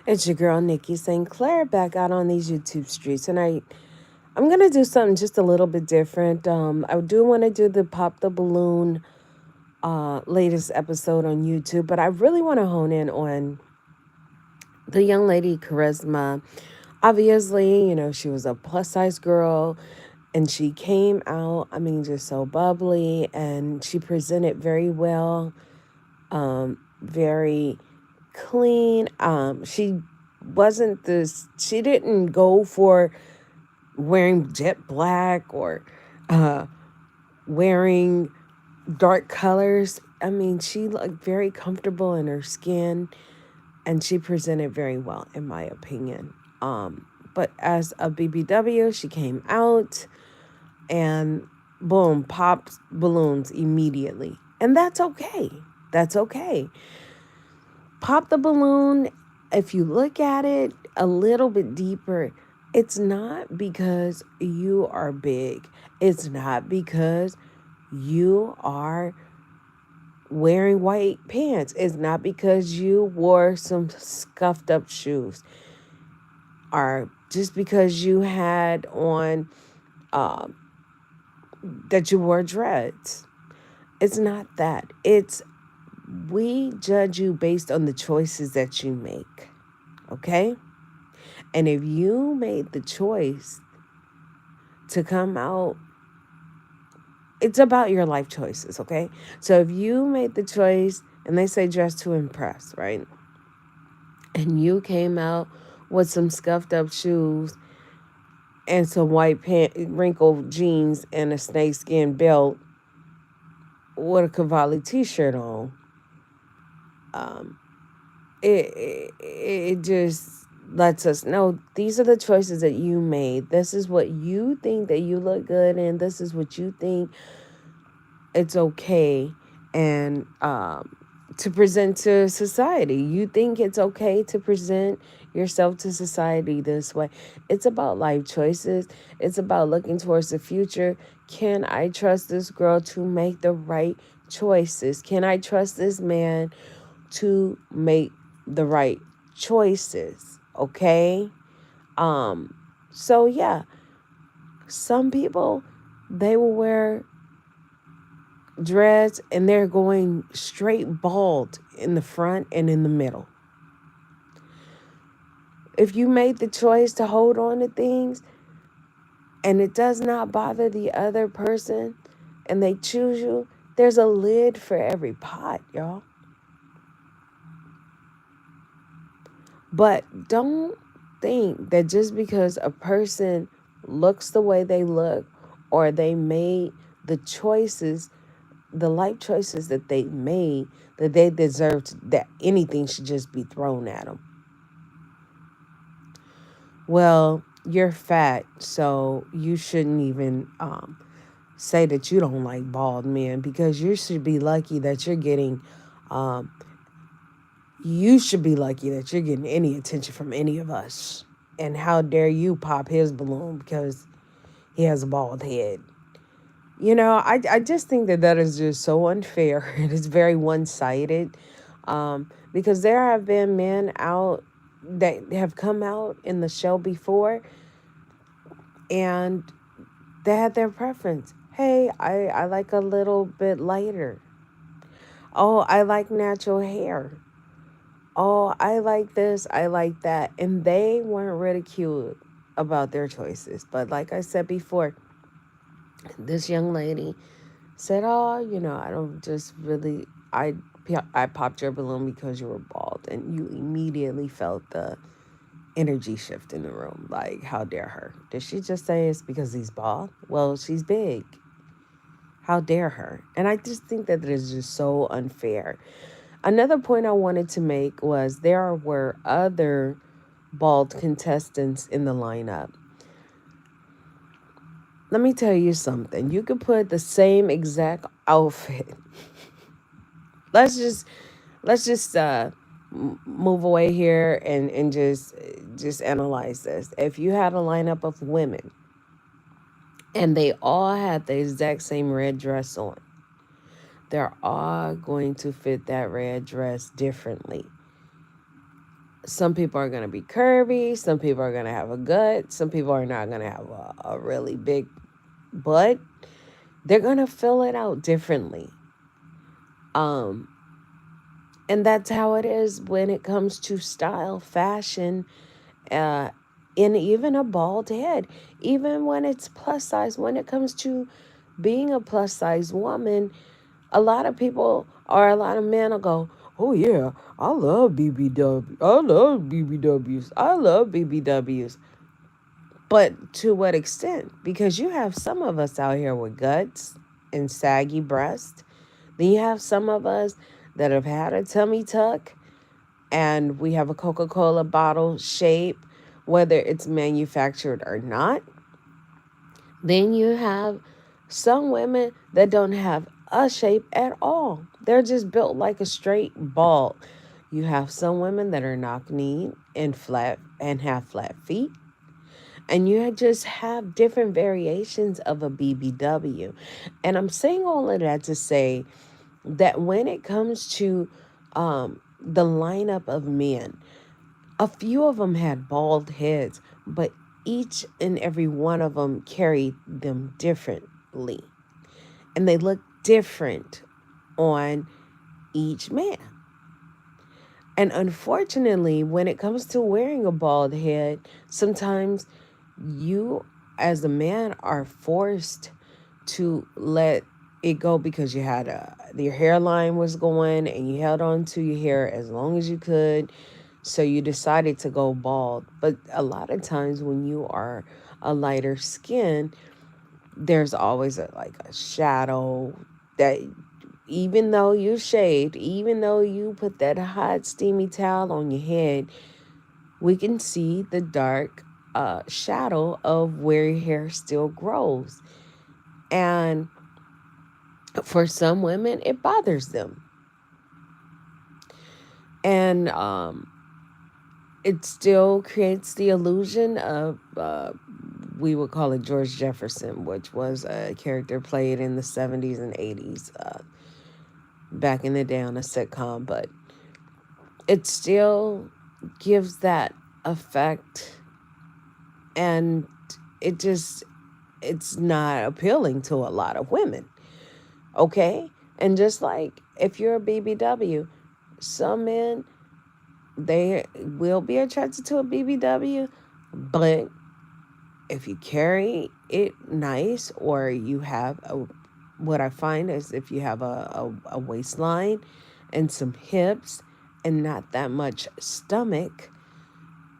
It's your girl Nikki St. Clair back out on these YouTube streets, and I'm gonna do something just a little bit different. I do want to do the Pop the Balloon latest episode on YouTube, but I really want to hone in on the young lady Charisma. Obviously, she was a plus size girl, and she came out. I mean, just so bubbly, and she presented very well, very clean. She wasn't this. She didn't go for wearing jet black or uh, wearing dark colors. I mean, she looked very comfortable in her skin, and she presented very well, in my opinion. But as a BBW, she came out and boom, popped balloons immediately. And that's okay. That's okay. Pop the balloon, if you look at it a little bit deeper, it's not because you are big. It's not because you are wearing white pants. It's not because you wore some scuffed up shoes. Or just because you had on that you wore dreads. It's not that. It's we judge you based on the choices that you make. Okay? And if you made the choice to come out, it's about your life choices, okay? So if you made the choice, and they say dress to impress, right? And you came out with some scuffed up shoes and some wrinkled jeans and a snakeskin belt with a Cavalli t-shirt on, it just lets us know these are the choices that you made. This is what you think that you look good in. This is what you think it's okay and to present to society. You think it's okay to present yourself to society this way. It's about life choices. It's about looking towards the future. Can I trust this girl to make the right choices? Can I trust this man to make the right choices? Okay? So yeah, some people, they will wear dreads and they're going straight bald in the front and in the middle. If you made the choice to hold on to things and it does not bother the other person and they choose you, there's a lid for every pot, y'all. But don't think that just because a person looks the way they look or they made the choices, the life choices that they made, that they deserve that anything should just be thrown at them. Well, you're fat, so you shouldn't even say that you don't like bald men, because you should be lucky that you're getting um, you should be lucky that you're getting any attention from any of us. And how dare you pop his balloon because he has a bald head. I just think that that is just so unfair. It is very one-sided, because there have been men out that have come out in the show before, and they had their preference. Hey, I like a little bit lighter. Oh, I like natural hair. Oh, I like this, I like that. And they weren't ridiculed about their choices. But like I said before, this young lady said, oh, I don't just really, I popped your balloon because you were bald. And you immediately felt the energy shift in the room. Like, how dare her? Did she just say it's because he's bald? Well, she's big. How dare her? And I just think that it is just so unfair. Another point I wanted to make was there were other bald contestants in the lineup. Let me tell you something. You could put the same exact outfit. Let's just move away here and just analyze this. If you had a lineup of women and they all had the exact same red dress on, they're all going to fit that red dress differently. Some people are going to be curvy. Some people are going to have a gut. Some people are not going to have a really big butt. They're going to fill it out differently. Um, and that's how it is when it comes to style, fashion, uh, and even a bald head. Even when it's plus size, when it comes to being a plus size woman, a lot of people or a lot of men will go, "Oh yeah, I love BBW. I love BBWs. I love BBWs." But to what extent? Because you have some of us out here with guts and saggy breasts. Then you have some of us that have had a tummy tuck and we have a Coca-Cola bottle shape, whether it's manufactured or not. Then you have some women that don't have a shape at all. They're just built like a straight ball. You have some women that are knock-kneed and flat and have flat feet. And you just have different variations of a BBW. And I'm saying all of that to say that when it comes to the lineup of men, a few of them had bald heads, but each and every one of them carried them differently. And they look different on each man. And unfortunately, when it comes to wearing a bald head, sometimes you as a man are forced to let it go because you had your hairline was going and you held on to your hair as long as you could, so you decided to go bald. But a lot of times when you are a lighter skin, there's always like a shadow that even though you shaved, even though you put that hot steamy towel on your head, we can see the dark shadow of where your hair still grows. And for some women, it bothers them. And it still creates the illusion of, we would call it George Jefferson, which was a character played in the 70s and 80s, back in the day on a sitcom. But it still gives that effect, and it just, it's not appealing to a lot of women. Okay? And just like if you're a BBW, some men, they will be attracted to a BBW, but if you carry it nice, or you have what I find is if you have a waistline and some hips and not that much stomach,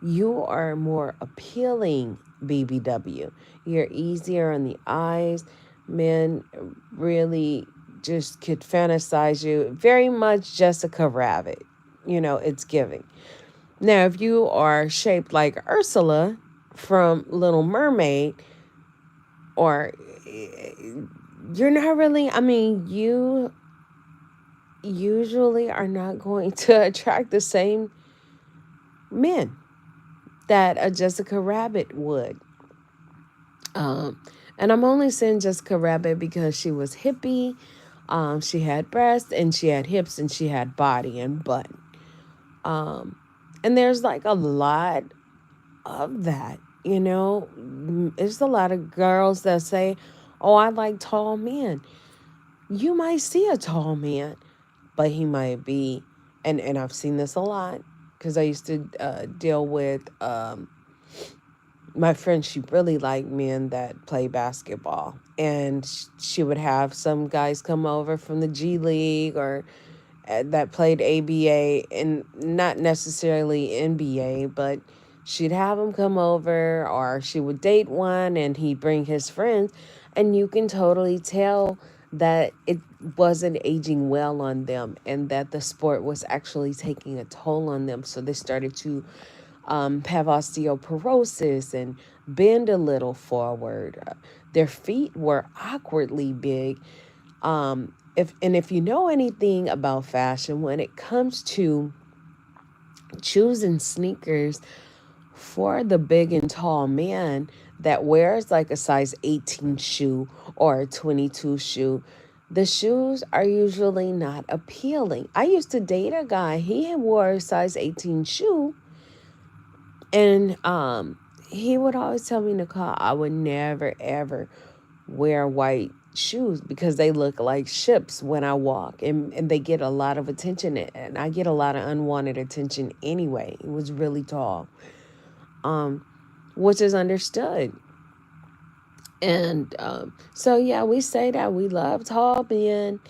you are more appealing BBW. You're easier on the eyes. Men really just could fantasize you. Very much Jessica Rabbit. It's giving. Now, if you are shaped like Ursula from Little Mermaid, or you're not really, I mean, you usually are not going to attract the same men that a Jessica Rabbit would. And I'm only saying Jessica Rabbit because she was hippie. She had breasts and she had hips and she had body and butt. And there's like a lot of that, There's a lot of girls that say, "Oh, I like tall men." You might see a tall man, but he might be, and I've seen this a lot because I used to deal with my friend. She really liked men that play basketball, and she would have some guys come over from the G League or that played ABA, and not necessarily NBA, but she'd have them come over, or she would date one and he'd bring his friends, and you can totally tell that it wasn't aging well on them and that the sport was actually taking a toll on them. So they started to have osteoporosis and bend a little forward. Their feet were awkwardly big. If you know anything about fashion, when it comes to choosing sneakers for the big and tall man that wears like a size 18 shoe or a 22 shoe, the shoes are usually not appealing. I used to date a guy, he wore a size 18 shoe, And he would always tell me, Nicole, I would never ever wear white shoes because they look like ships when I walk, and they get a lot of attention, and I get a lot of unwanted attention anyway. He was really tall, which is understood. And so yeah, we say that we love tall men,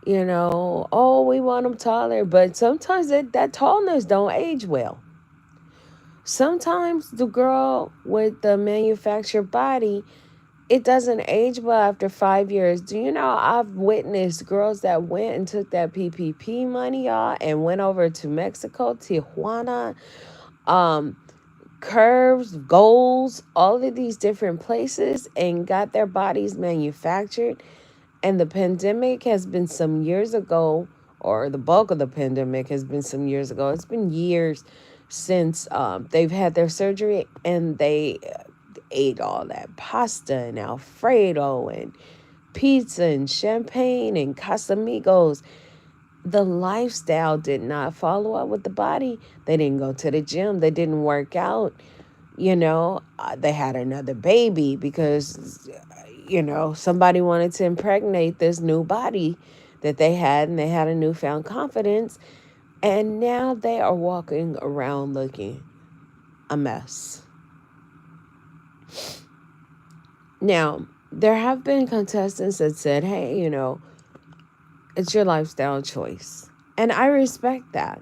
oh, we want them taller, but sometimes that tallness don't age well. Sometimes the girl with the manufactured body, it doesn't age well after 5 years. Do you know I've witnessed girls that went and took that PPP money, y'all, and went over to Mexico, Tijuana, um, Curves, Goals, all of these different places, and got their bodies manufactured. And the pandemic has been some years ago, or the bulk of the pandemic has been some years ago. It's been years since they've had their surgery, and they ate all that pasta and Alfredo and pizza and champagne and Casamigos. The lifestyle did not follow up with the body. They didn't go to the gym. They didn't work out. They had another baby because, somebody wanted to impregnate this new body that they had, and they had a newfound confidence. And now they are walking around looking a mess. Now, there have been contestants that said, hey, it's your lifestyle choice. And I respect that.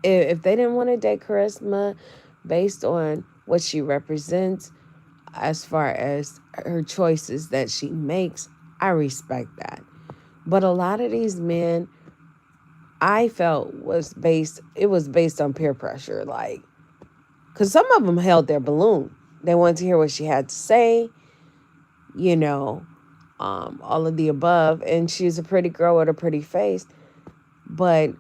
If they didn't want to date Charisma based on what she represents, as far as her choices that she makes, I respect that. But a lot of these men, I felt it was based on peer pressure. Like, because some of them held their balloon. They wanted to hear what she had to say, you know, all of the above. And she's a pretty girl with a pretty face. But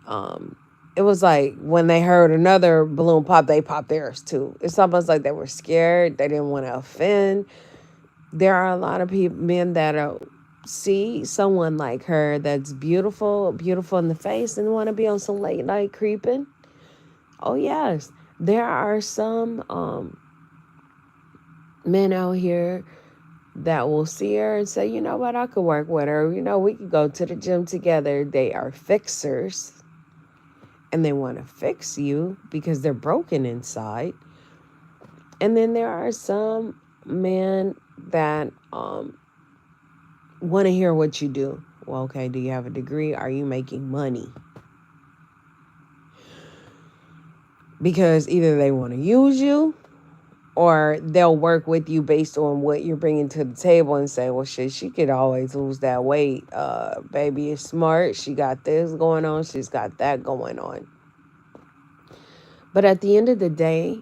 it was like when they heard another balloon pop, they popped theirs too. It's almost like they were scared. They didn't want to offend. There are a lot of men that see someone like her that's beautiful, beautiful in the face, and want to be on some late night creeping. Oh yes, there are some men out here that will see her and say, you know what, I could work with her. We could go to the gym together. They are fixers, and they want to fix you because they're broken inside. And then there are some men that want to hear what you do. Well, okay, do you have a degree? Are you making money? Because either they want to use you, or they'll work with you based on what you're bringing to the table and say, well, shit, she could always lose that weight. Baby is smart. She got this going on. She's got that going on. But at the end of the day,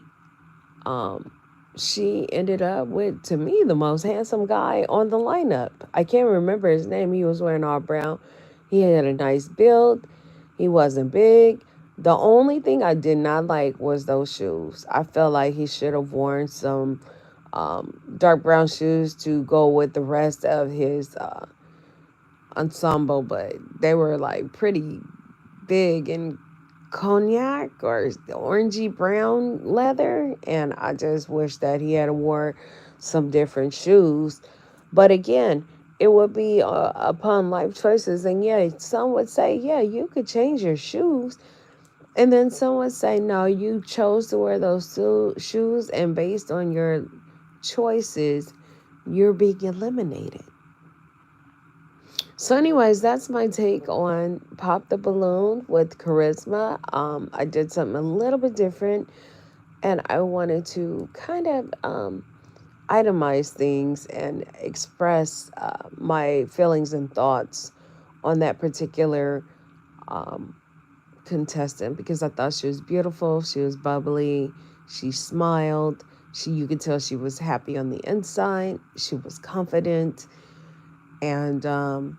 she ended up with, to me, the most handsome guy on the lineup. I can't remember his name. He was wearing all brown. He had a nice build. He wasn't big. The only thing I did not like was those shoes. I felt like he should have worn some dark brown shoes to go with the rest of his ensemble, but they were like pretty big and cognac or orangey brown leather, and I just wish that he had wore some different shoes. But again, it would be upon life choices. And yeah, some would say, yeah, you could change your shoes. And then some would say, no, you chose to wear those shoes, and based on your choices, you're being eliminated. So anyways, that's my take on Pop the Balloon with Charisma. I did something a little bit different, and I wanted to kind of itemize things and express my feelings and thoughts on that particular contestant, because I thought she was beautiful. She was bubbly. She smiled. You could tell she was happy on the inside. She was confident, and a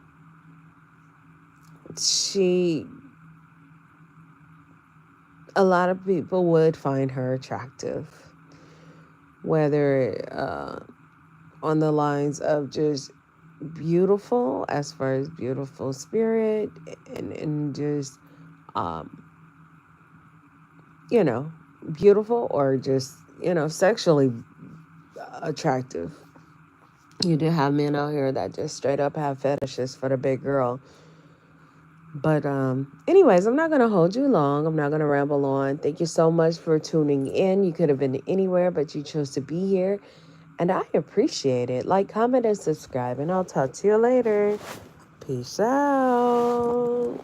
lot of people would find her attractive, whether on the lines of just beautiful, as far as beautiful spirit, and just, you know, beautiful or just, sexually attractive. You do have men out here that just straight up have fetishes for the big girl. But anyways, I'm not going to hold you long. I'm not going to ramble on. Thank you so much for tuning in. You could have been anywhere, but you chose to be here. And I appreciate it. Like, comment, and subscribe. And I'll talk to you later. Peace out.